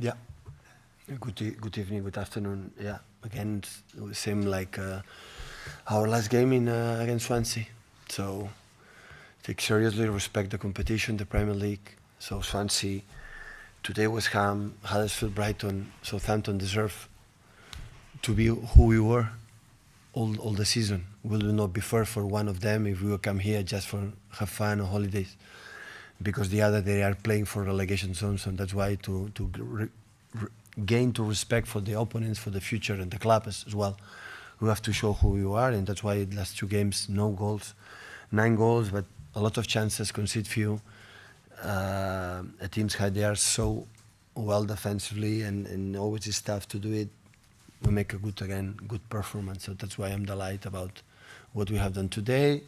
Yeah. Good evening, good afternoon. Yeah, again, same like our last game in against Swansea. So take seriously, respect the competition, the Premier League. So Swansea today, West Ham, Huddersfield, Brighton, Southampton deserve to be who we were all the season. Will not be fair for one of them if we will come here just for have fun or holidays, because the other they are playing for relegation zones, and that's why gain to respect for the opponents for the future and the club as well. We have to show who we are, and that's why the last two games no goals, 9 goals, but a lot of chances, concede few. Teams how they are so well defensively, and always it's tough to do it. We make a good performance. So that's why I'm delighted about what we have done today.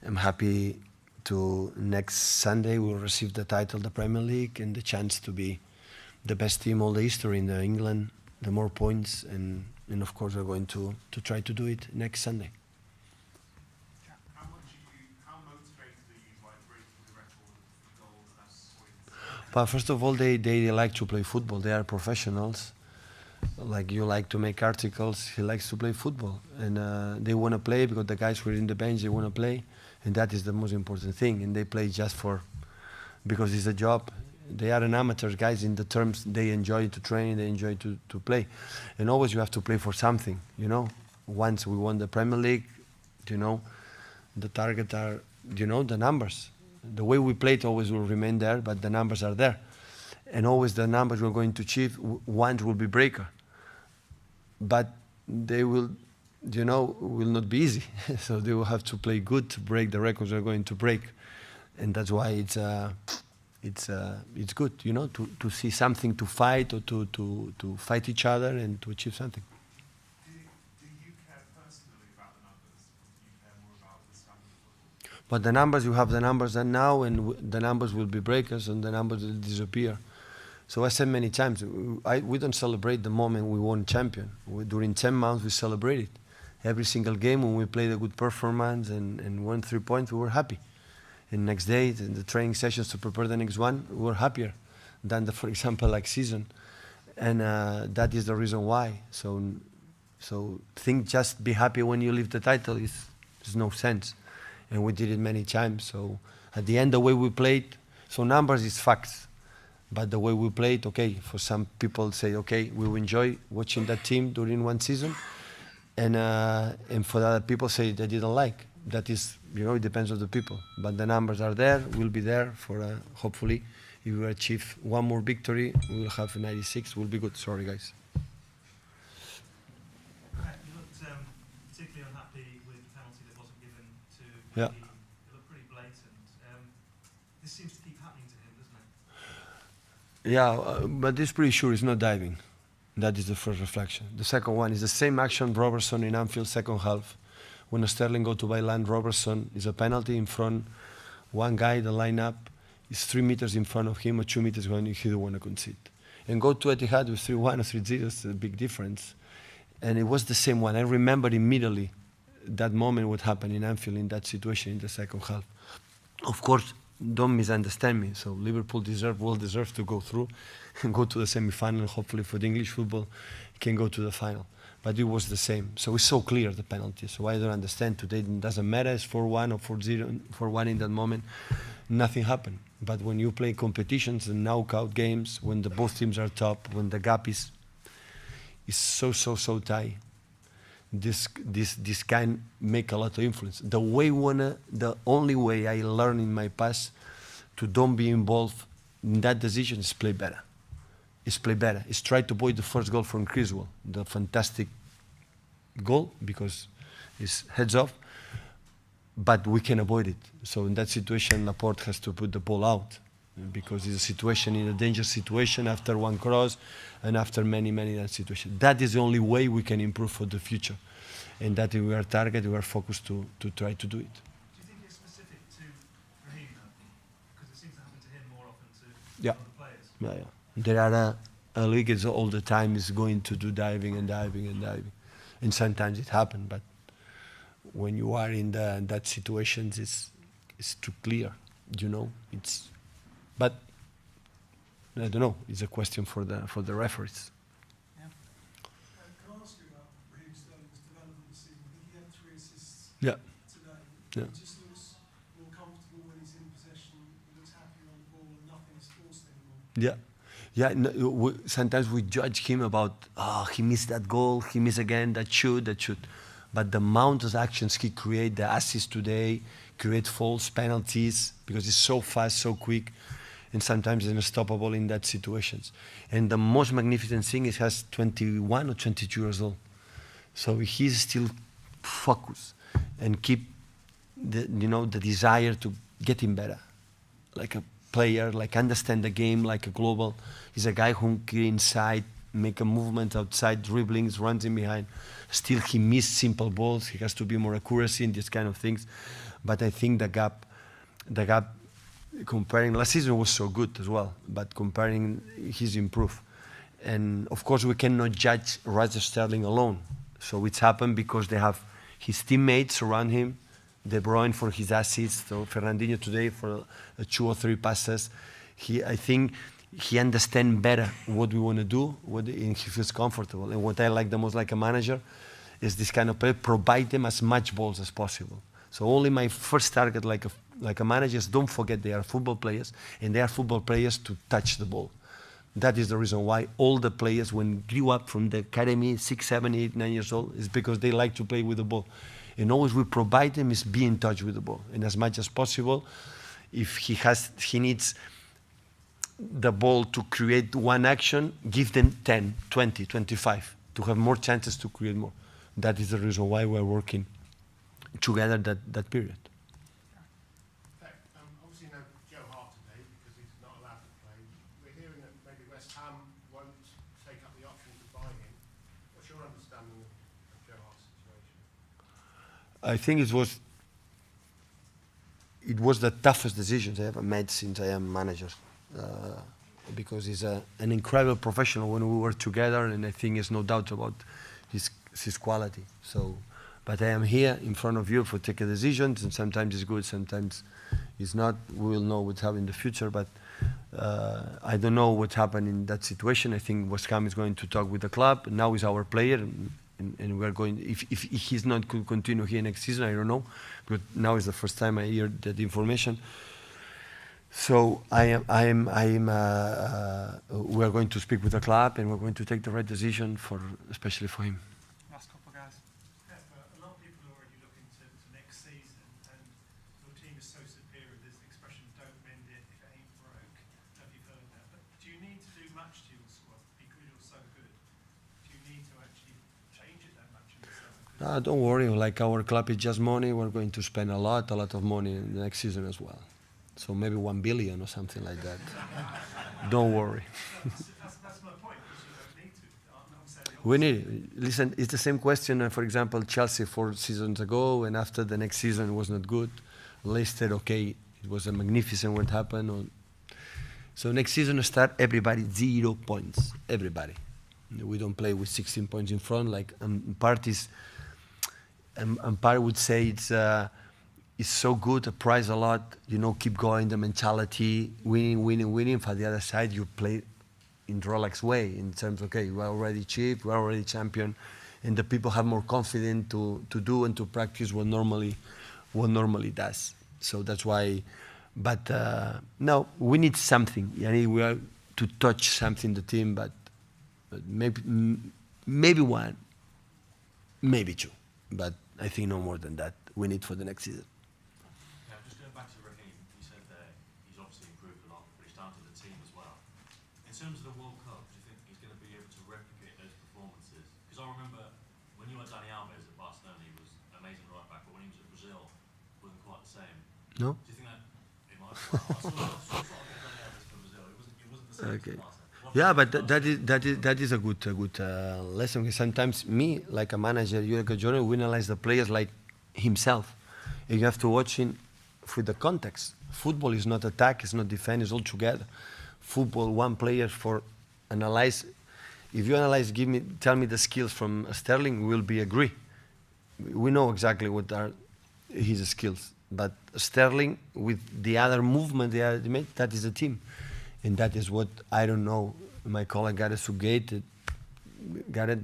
I'm happy to next Sunday we'll receive the title, the Premier League, and the chance to be the best team all the history in the England, the more points, and of course we're going to try to do it next Sunday. How motivated are you by breaking the record of goals and points? But first of all, they like to play football. They are professionals. Like you like to make articles, he likes to play football, and they want to play because the guys who are in the bench they want to play, and that is the most important thing. And they play just for because it's a job. They are an amateur guys in the terms they enjoy to train, they enjoy to play, and always you have to play for something. Once we won the Premier League, the target are the numbers. The way we played always will remain there, but the numbers are there. And always the numbers we're going to achieve, one will be breaker. But they will not be easy. So they will have to play good to break the records they're going to break. And that's why it's good, to see something to fight or to fight each other and to achieve something. Do you care personally about the numbers? Do you care more about the standard of football? But the numbers, you have the numbers and now, and the numbers will be breakers and the numbers will disappear. So I said many times, we don't celebrate the moment we won champion. During 10 months, we celebrate it. Every single game when we played a good performance and won 3 points, we were happy. And next day, in the training sessions to prepare the next one, we were happier than for example, like season. And that is the reason why. So think just be happy when you leave the title is no sense. And we did it many times. So at the end, the way we played, so numbers is facts. But the way we played, okay, for some people say, okay, we will enjoy watching that team during one season. And for the other people say they didn't like. That is, it depends on the people. But the numbers are there, will be there for hopefully, if we achieve one more victory, we will have 96, will be good. Sorry, guys. You looked particularly unhappy with the penalty that wasn't given to Yeah. Keane. It looked pretty blatant. This seems to keep happening to him, doesn't it? Yeah, but it's pretty sure it's not diving. That is the first reflection. The second one is the same action Robertson in Anfield second half. When Sterling go to byline, Robertson is a penalty in front. One guy, the lineup, is 3 meters in front of him or 2 meters when he don't want to concede. And go to Etihad with 3-1 or 3-0, it's a big difference. And it was the same one. I remember immediately that moment what happened in Anfield in that situation in the second half. Of course, don't misunderstand me. So Liverpool will deserve to go through and go to the semi-final. Hopefully for the English football, can go to the final. But it was the same. So it's so clear, the penalty. So I don't understand. Today it doesn't matter. It's 4-1 or 4-0, 4-1 in that moment. Nothing happened. But when you play competitions and knockout games, when the both teams are top, when the gap is so tight, this can make a lot of influence. The only way I learned in my past to don't be involved in that decision is play better. It's try to avoid the first goal from Criswell, the fantastic goal, because it's heads off, but we can avoid it. So in that situation, Laporte has to put the ball out, because it's a situation, in a dangerous situation, after one cross, and after many that situation. That is the only way we can improve for the future. And that we are targeted, we are focused to try to do it. Do you think it's specific to Raheem, because it seems to happen to him more often to Yeah. other players? Yeah. There are a league is all the time is going to do diving, and sometimes it happens. But when you are in that situations, it's too clear, But I don't know. It's a question for the referees. Yeah. Can I ask you about Raheem Sterling's development this season? I think he had 3 assists Yeah. today. Yeah. He just looks more comfortable when he's in possession. He looks happier on the ball and nothing's forced anymore. Yeah. Yeah, no, sometimes we judge him about, he missed that goal, he missed again, that shoot. But the amount of actions he create, the assists today, create false penalties, because he's so fast, so quick, and sometimes unstoppable in that situations. And the most magnificent thing is he has 21 or 22 years old. So he's still focused and keep the desire to get him better. Like a player, like understand the game, like a global. He's a guy who can inside, make a movement outside, dribblings, runs in behind. Still, he missed simple balls. He has to be more accuracy in these kind of things. But I think the gap, comparing last season was so good as well. But comparing, he's improved. And of course, we cannot judge Roger Sterling alone. So it's happened because they have his teammates around him. De Bruyne for his assists, so Fernandinho today for 2 or 3 passes. I think he understands better what we want to do, and he feels comfortable. And what I like the most, like a manager, is this kind of player, provide them as much balls as possible. So only my first target, like a manager, is don't forget they are football players, and they are football players to touch the ball. That is the reason why all the players, when grew up from the academy, 6, 7, 8, 9 years old, is because they like to play with the ball. And always we provide them is be in touch with the ball. And as much as possible, if he needs the ball to create one action, give them 10, 20, 25 to have more chances to create more. That is the reason why we're working together that period. Obviously no Joe Hart today because he's not allowed to play. We're hearing that maybe West Ham won't take up the option to buy him. What's your understanding of Joe Hart's situation? I think it was the toughest decisions I ever made since I am manager, because he's an incredible professional when we were together, and I think there's no doubt about his quality. So, but I am here in front of you for taking decisions, and sometimes it's good, sometimes it's not. We will know what's happening in the future, but I don't know what happened in that situation. I think West Ham is going to talk with the club. Now he's our player, and we're going. If he's not going to continue here next season, I don't know. But now is the first time I hear that information. So we are going to speak with the club, and we're going to take the right decision especially for him. Last couple, guys. Pep, a lot of people are already looking to next season, and your team is so superior. There's the expression, don't mend it if it ain't broke. I don't know if you've heard that. But do you need to do much to your squad because you're so good? Do you need to actually change it that much in the summer? Don't worry, like our club is just money. We're going to spend a lot of money in the next season as well. So maybe 1 billion or something like that. Don't worry. That's my point, because you don't need to. I'm saying We need, listen, it's the same question, for example, Chelsea 4 seasons ago, and after the next season was not good. Leicester, okay, it was a magnificent what happened. So next season start, everybody 0 points, everybody. We don't play with 16 points in front, like parties, and part would say it's so good, the prize a lot, keep going, the mentality, winning. For the other side, you play in relaxed way, in terms, okay, we're already chief, we're already champion, and the people have more confidence to do and to practice what normally does. So that's why, but no, we need something. We are to touch something in the team, but maybe 1, maybe 2, but I think no more than that we need for the next season. Just going back to Raheem, you said he's obviously improved a lot, but it's down to the team as well. In terms of the World Cup, do you think he's going to be able to replicate those performances? Because I remember when you had Dani Alves at Barcelona, he was amazing right back, but when he was at Brazil, it wasn't quite the same. No? Do you think that it might? I saw a Dani Alves from Brazil. It wasn't the same Okay. as Barcelona. Yeah, but that is a good lesson. Sometimes me, like a manager, you like a journalist, we analyze the players like himself. And you have to watch him with the context. Football is not attack, it's not defense, it's all together. Football, one player for analyze. If you analyze, tell me the skills from Sterling, we'll be agree. We know exactly what are his skills. But Sterling, with the other movement, that is a team. And that is what, I don't know, my colleague Gareth Southgate, Gareth,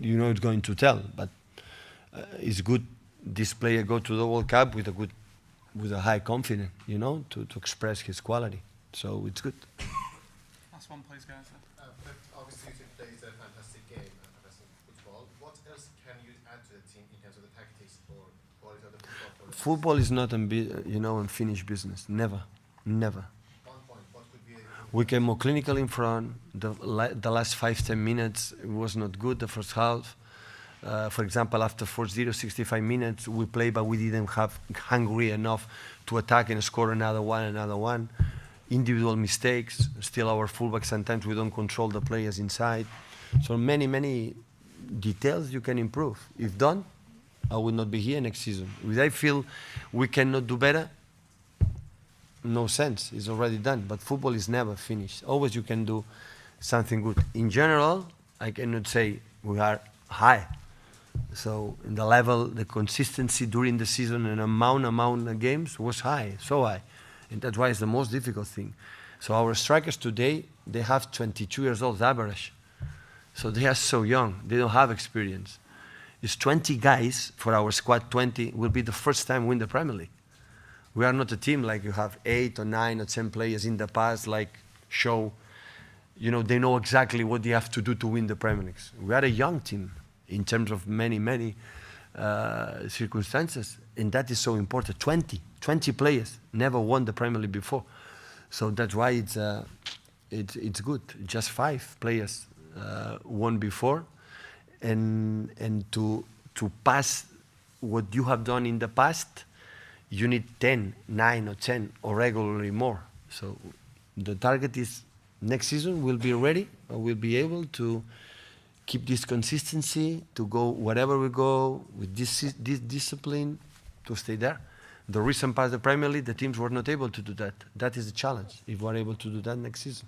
is going to tell. But it's good this player go to the World Cup with a high confidence, to express his quality. So it's good. Last one, please, guys. But obviously today is a fantastic game, fantastic football. What else can you add to the team in terms of the tactics or quality of the football? Football is not unfinished business. Never. 1 point, what could be We came more clinical in front. The last 5-10 minutes it was not good, the first half. For example, after 4-0, 65 minutes, we played, but we didn't have hungry enough to attack and score another one. Individual mistakes. Still, our fullback, sometimes we don't control the players inside. So many details you can improve. If done, I will not be here next season. If I feel we cannot do better, no sense. It's already done. But football is never finished. Always you can do something good. In general, I cannot say we are high. So in the level, the consistency during the season and amount of games was high, so high. And that's why it's the most difficult thing. So our strikers today, they have 22 years old average. So they are so young. They don't have experience. It's 20 guys for our squad. 20 will be the first time win the Premier League. We are not a team like you have 8 or 9 or 10 players in the past, like show, they know exactly what they have to do to win the Premier League. We are a young team in terms of many circumstances, and that is so important. 20 players never won the Premier League before, so that's why it's good. Just 5 players won before, and to pass what you have done in the past, you need 10, 9 or 10 or regularly more. So the target is next season we'll be ready, or we'll be able to keep this consistency, to go wherever we go with this discipline, to stay there. The recent past the Premier League, the teams were not able to do that. That is the challenge, if we're able to do that next season.